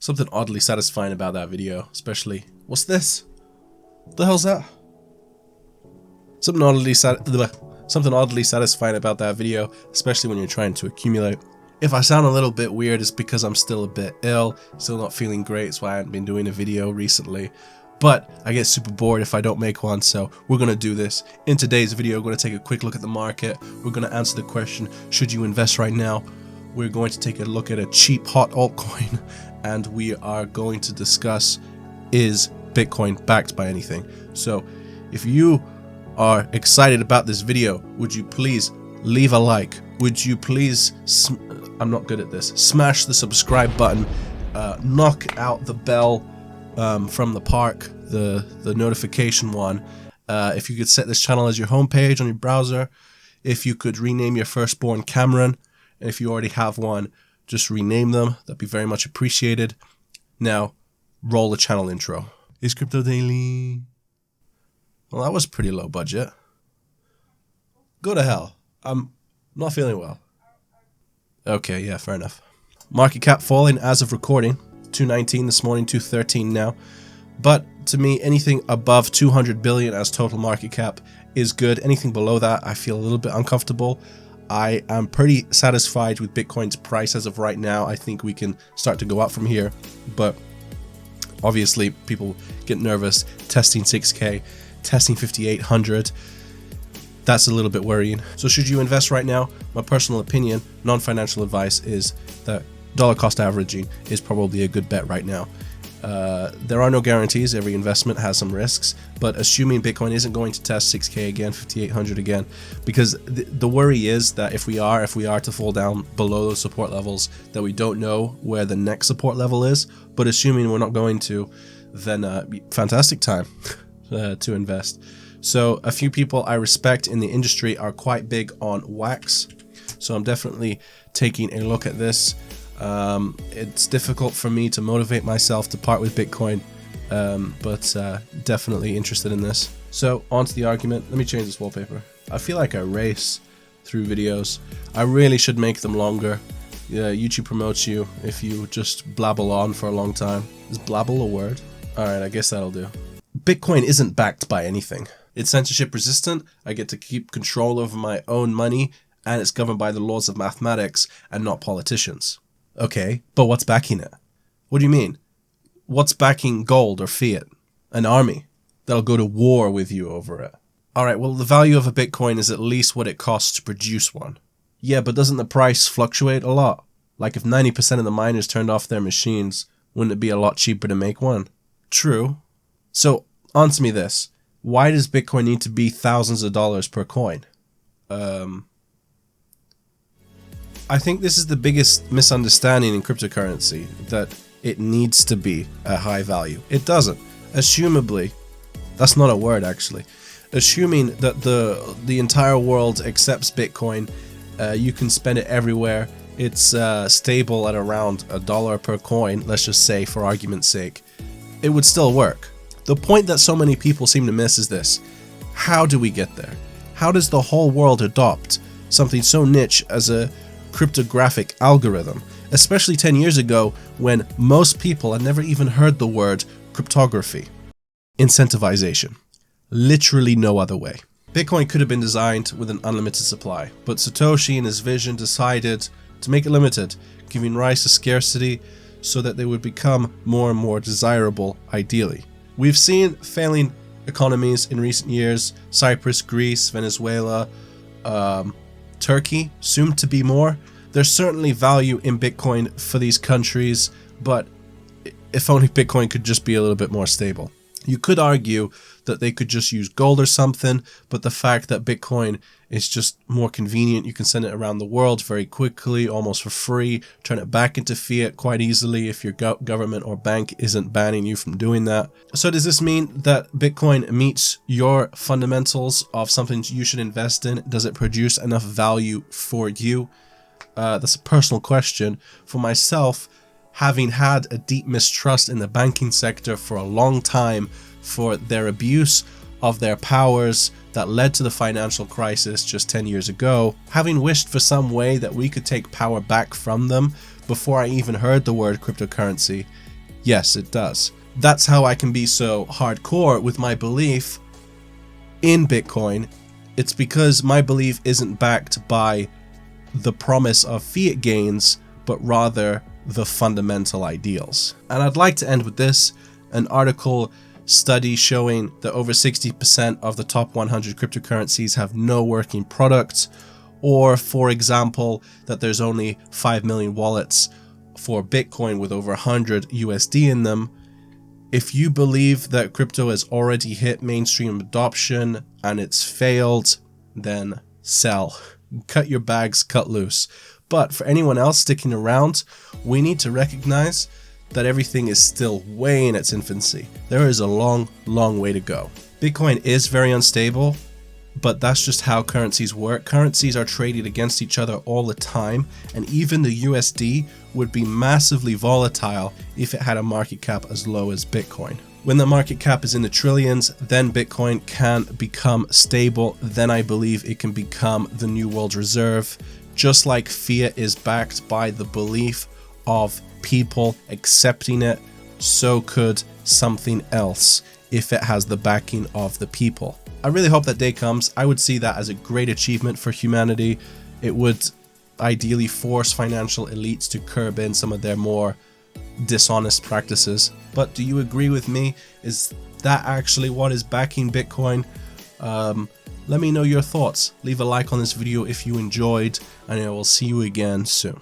Something oddly satisfying about that video, especially... What's this? What the hell's that? Something oddly satisfying about that video, especially when you're trying to accumulate. If I sound a little bit weird, it's because I'm still a bit ill, still not feeling great, that's why I haven't been doing a video recently. But I get super bored if I don't make one, so we're going to do this. In today's video, we're going to take a quick look at the market. We're going to answer the question, should you invest right now? We're going to take a look at a cheap, hot altcoin, and we are going to discuss, is Bitcoin backed by anything? So if you are excited about this video, would you please leave a like? Would you please, I'm not good at this, smash the subscribe button, knock out the bell from the park, the notification one. If you could set this channel as your homepage on your browser, if you could rename your firstborn Cameron, and if you already have one, just rename them, that'd be very much appreciated. Now, roll the channel intro. It's Crypto Daily. Well, that was pretty low budget. Go to hell. I'm not feeling well. Okay, yeah, fair enough. Market cap falling as of recording. 219 this morning, 213 now. But to me, anything above 200 billion as total market cap is good. Anything below that, I feel a little bit uncomfortable. I am pretty satisfied with Bitcoin's price as of right now. I think we can start to go up from here. But obviously, people get nervous testing 6K, testing 5,800. That's a little bit worrying. So should you invest right now? My personal opinion, non-financial advice, is that dollar cost averaging is probably a good bet right now. There are no guarantees. Every investment has some risks, but assuming Bitcoin isn't going to test 6K again, 5,800 again, because the worry is that if we are to fall down below those support levels, that we don't know where the next support level is. But assuming we're not going to, then fantastic time to invest. So a few people I respect in the industry are quite big on wax. So I'm definitely taking a look at this. It's difficult for me to motivate myself to part with Bitcoin, but definitely interested in this. So on to the argument. Let me change this wallpaper. I feel like I race through videos. I really should make them longer. Yeah, YouTube promotes you if you just blabble on for a long time. Is blabble a word? Alright, I guess that'll do. Bitcoin isn't backed by anything. It's censorship resistant. I get to keep control over my own money, and it's governed by the laws of mathematics and not politicians. Okay, but what's backing it? What do you mean? What's backing gold or fiat? An army that'll go to war with you over it. Alright, well, the value of a Bitcoin is at least what it costs to produce one. Yeah, but doesn't the price fluctuate a lot? Like if 90% of the miners turned off their machines, wouldn't it be a lot cheaper to make one? True. So, answer me this. Why does Bitcoin need to be thousands of dollars per coin? I think this is the biggest misunderstanding in cryptocurrency, that it needs to be a high value. It doesn't. Assumably, that's not a word actually. Assuming that the entire world accepts Bitcoin, you can spend it everywhere. It's stable at around $1 per coin, let's just say for argument's sake. It would still work. The point that so many people seem to miss is this. How do we get there? How does the whole world adopt something so niche as a cryptographic algorithm, especially 10 years ago when most people had never even heard the word cryptography? Incentivization. Literally no other way. Bitcoin could have been designed with an unlimited supply, but Satoshi in his vision decided to make it limited, giving rise to scarcity so that they would become more and more desirable ideally. We've seen failing economies in recent years: Cyprus, Greece, Venezuela, Turkey, soon to be more. There's certainly value in Bitcoin for these countries, but if only Bitcoin could just be a little bit more stable. You could argue that they could just use gold or something, but the fact that Bitcoin is just more convenient, you can send it around the world very quickly, almost for free, turn it back into fiat quite easily if your government or bank isn't banning you from doing that. So does this mean that Bitcoin meets your fundamentals of something you should invest in? Does it produce enough value for you? That's a personal question. For myself, having had a deep mistrust in the banking sector for a long time for their abuse of their powers that led to the financial crisis just 10 years ago, having wished for some way that we could take power back from them before I even heard the word cryptocurrency, Yes, it does. That's how I can be so hardcore with my belief in Bitcoin. It's because my belief isn't backed by the promise of fiat gains, but rather the fundamental ideals. And I'd like to end with this, an article study showing that over 60% of the top 100 cryptocurrencies have no working product, or for example, that there's only 5 million wallets for Bitcoin with over 100 USD in them. If you believe that crypto has already hit mainstream adoption and it's failed, then sell. Cut your bags, cut loose. But for anyone else sticking around, we need to recognize that everything is still way in its infancy. There is a long, long way to go. Bitcoin is very unstable, but that's just how currencies work. Currencies are traded against each other all the time, and even the USD would be massively volatile if it had a market cap as low as Bitcoin. When the market cap is in the trillions, then Bitcoin can become stable. Then I believe it can become the new world reserve. Just like fiat is backed by the belief of people accepting it, so could something else if it has the backing of the people. I really hope that day comes. I would see that as a great achievement for humanity. It would ideally force financial elites to curb in some of their more dishonest practices. But do you agree with me? Is that actually what is backing Bitcoin? Let me know your thoughts. Leave a like on this video if you enjoyed, and I will see you again soon.